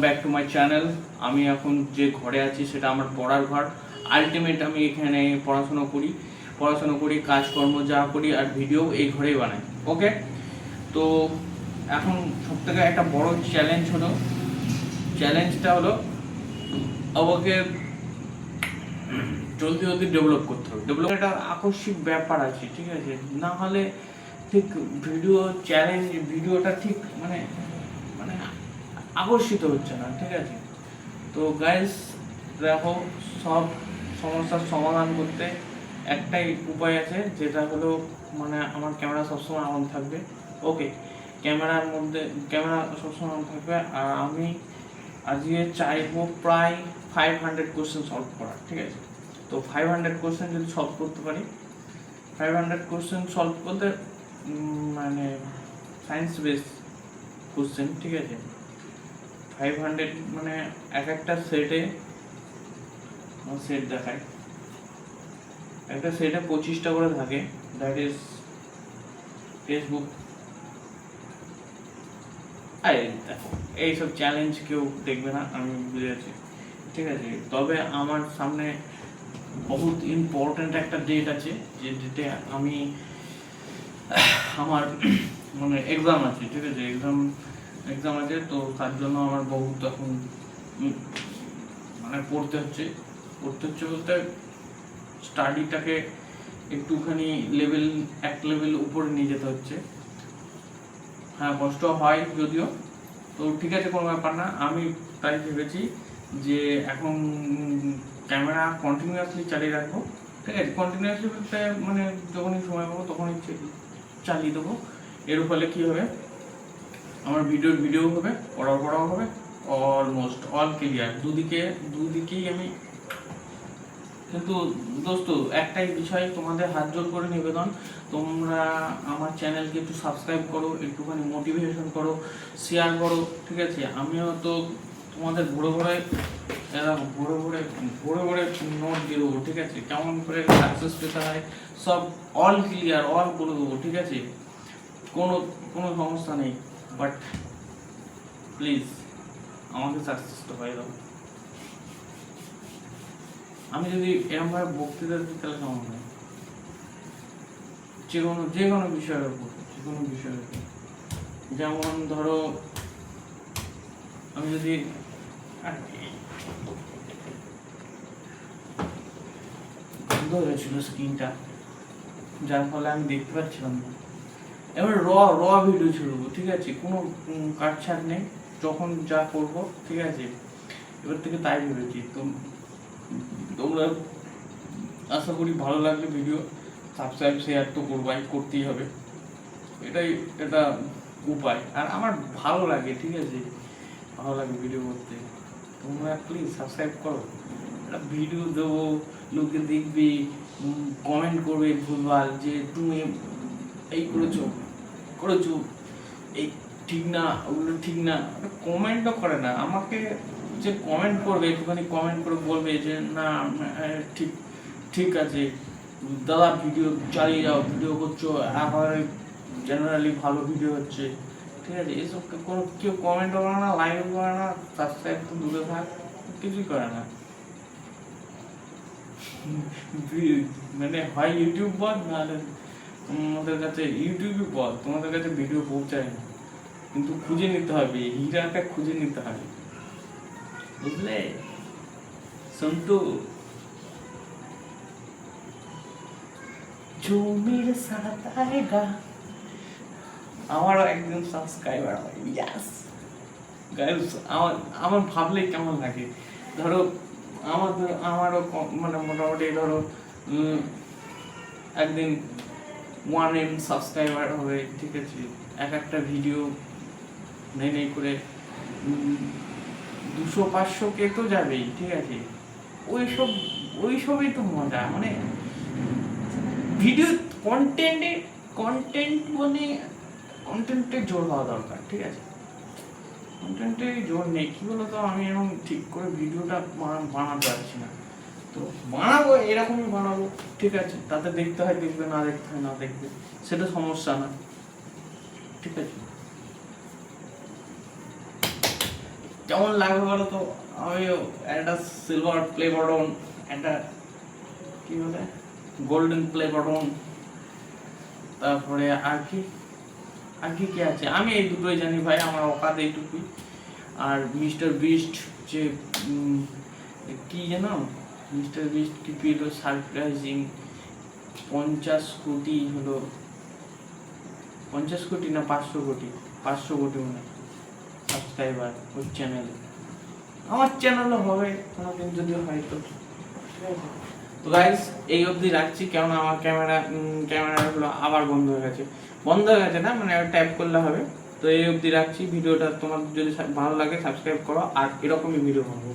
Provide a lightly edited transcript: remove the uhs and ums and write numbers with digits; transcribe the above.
Back to my channel. আমি এখন যে ঘরে আছি সেটা আমার পড়ার ঘর। আলটিমেট আমি এখানে পড়াশোনা করি, কাজকর্ম যা করি আর ভিডিও এই ঘরেই বানাই। ওকে, তো এখন সবথেকে একটা বড় চ্যালেঞ্জটা হলো আমাকে জলদি জলদি ডেভেলপ করতে হবে। ডেভেলপ একটা আকস্মিক ব্যাপার আছে, ঠিক আছে? না হলে ঠিক ভিডিওটা ঠিক মানে মানে আকর্ষিত হচ্ছে না, ঠিক আছে? তো গাইস দেখো, সব সমস্যার সমাধান করতে একটাই উপায় আছে, যেটা হলো মানে আমার ক্যামেরা সবসময় অন থাকবে। ওকে, ক্যামেরা সবসময় অন থাকবে। আর আমি আজকে চাইবো প্রায় 500 কোশ্চেন সলভ করা, ঠিক আছে? তো 500 কোশ্চেন যদি সলভ করতে পারি, 500 কোশ্চেন সলভ করতে মানে সায়েন্স বেস কোশ্চেন, ঠিক আছে? 500 মানে এক একটা সেট দেখায়, একটা সেটে 25টা করে থাকে, দ্যাট ইজ ফেসবুক। আরে দেখো, এইসব চ্যালেঞ্জ কেউ দেখবে না, আমি বুঝেছি, ঠিক আছে? তবে আমার সামনে বহুত ইম্পর্টেন্ট একটা ডেট আছে, যে ডেটে আমার মানে এক্সাম আছে, ঠিক আছে? এক্সাম আছে, তো তার জন্য আমার বহুত এখন মানে পড়তে হচ্ছে বলতে স্টাডিটাকে একটুখানি এক লেভেল উপরে নিয়ে যেতে হচ্ছে। হ্যাঁ, কষ্ট হয় যদিও, তো ঠিক আছে, কোনো ব্যাপার না। আমি তাই ভেবেছি যে এখন ক্যামেরা কন্টিনিউয়াসলি চালিয়ে রাখবো, ঠিক আছে? কন্টিনিউয়াসলি বলতে মানে যখনই সময় পাবো তখনই চালিয়ে দেবো। এর ফলে কী হবে, আমার ভিডিও হবে, পড়াও হবে, অলমোস্ট অল ক্লিয়ার দুদিকেই আমি। কিন্তু দোস্ত, একটাই বিষয়, তোমাদের হাত জোর করে নিবেদন, তোমরা আমার চ্যানেলকে একটু সাবস্ক্রাইব করো, একটুখানি মোটিভেশন করো, শেয়ার করো, ঠিক আছে? আমিও তো তোমাদের ভরে নোট দিয়ে দেবো, ঠিক আছে? কেমন করে সাকসেস পেতে হয় সব অল ক্লিয়ার করে দেবো, ঠিক আছে? কোনো সমস্যা নেই, বাট প্লিজ আমাকে সাকসেসটা পাই দাও। আমি যদি এরকমভাবে বক্তৃতা দিই তাহলে কেমন হয়? যে কোনো বিষয়ের উপর, যেমন ধরো আমি যদি বন্ধ হয়েছিল স্ক্রিনটা, যার ফলে আমি দেখতে পাচ্ছিলাম না। এবার র ভিডিও ছিল, ঠিক আছে? কোনো কাটছাট নেই, যখন যা করবো, ঠিক আছে? এবার থেকে তাই ভেবেছি। তো তোমরা আশা করি ভালো লাগলে ভিডিও সাবস্ক্রাইব শেয়ার তো করতেই হবে, এটা উপায়। আর আমার ভালো লাগে, ঠিক আছে? ভালো লাগে ভিডিও করতে। তোমরা প্লিজ সাবস্ক্রাইব করো, একটা ভিডিও দেবো, লোকে দেখবি, কমেন্ট করবে ভুলভাল, যে তুমি এই করেছো এই ঠিক না, ওগুলো ঠিক না। কমেন্টও করে না আমাকে, যে কমেন্ট করবে একটুখানি কমেন্ট করে বলবে যে না ঠিক আছে দাদা, ভিডিও চালিয়ে যাও, ভিডিও করছো, এখন জেনারেলি ভালো ভিডিও হচ্ছে, ঠিক আছে? এসব কেউ কমেন্টও করে না, লাইকও করে না, সাবস্ক্রাইব তো দূরে থাক, কিছুই করে না। মানে হয় ইউটিউব বল, নাহলে তোমাদের কাছে ইউটিউবই বল, তোমাদের কাছে ভিডিও পৌঁছায় না। কিন্তু খুঁজে নিতে হবে, হিরাটা খুঁজে নিতে হবে, বুঝলে সন্তু? জমির সাথ আয়েগা, আমারও একজন সাবস্ক্রাইবার হয়। ইয়াস গাইস, আমার ভাবলে কেমন লাগে, ধরো আমারও মানে মোটামুটি ধরো একদিন 1M সাবস্ক্রাইবার হবে, ঠিক আছে? একটা ভিডিও নেই করে 200-500 তো যাবেই, ঠিক আছে? ওইসবই তো মজা, মানে ভিডিও কন্টেন্টের জোর হওয়া দরকার, ঠিক আছে? কন্টেন্টের জোর নেই, কি বলতো, আমি এখন ঠিক করে ভিডিওটা বানাতে পারছি না। তো বানাবো, এরকমই বানাবো, ঠিক আছে? তাতে দেখতে হয় দেখবে, না দেখতে হয় না দেখবে, সেটা সমস্যা না, ঠিক আছে? কেমন লাগবে বলো তো? আমি একটা সিলভার প্লে বাটন, একটা কি বলে গোল্ডেন প্লে বাটন, তারপরে আর কি কি আছে আমি এই দুটোই জানি ভাই, আমার অকাত এইটুকুই। আর মিস্টার বিস্ট যে কি জানো, মিস্টার বিস্ট কি পেল সারপ্রাইজিং 50 কোটি হলো, 50 কোটি না 500 কোটি, 500 কোটি মনে হয় সাবস্ক্রাইবার ওই চ্যানেলে। আমার চ্যানেলও হবে কোনোদিন যদি হয় তো, ঠিক আছে। তো গাইস এই অবধি রাখছি, কেননা আমার ক্যামেরা হলো আবার বন্ধ হয়ে গেছে না, মানে ট্যাপ করলে হবে। তো এই অবধি রাখছি ভিডিওটা, তোমার যদি ভালো লাগে সাবস্ক্রাইব করো আর এরকমই ভিডিও পাবো।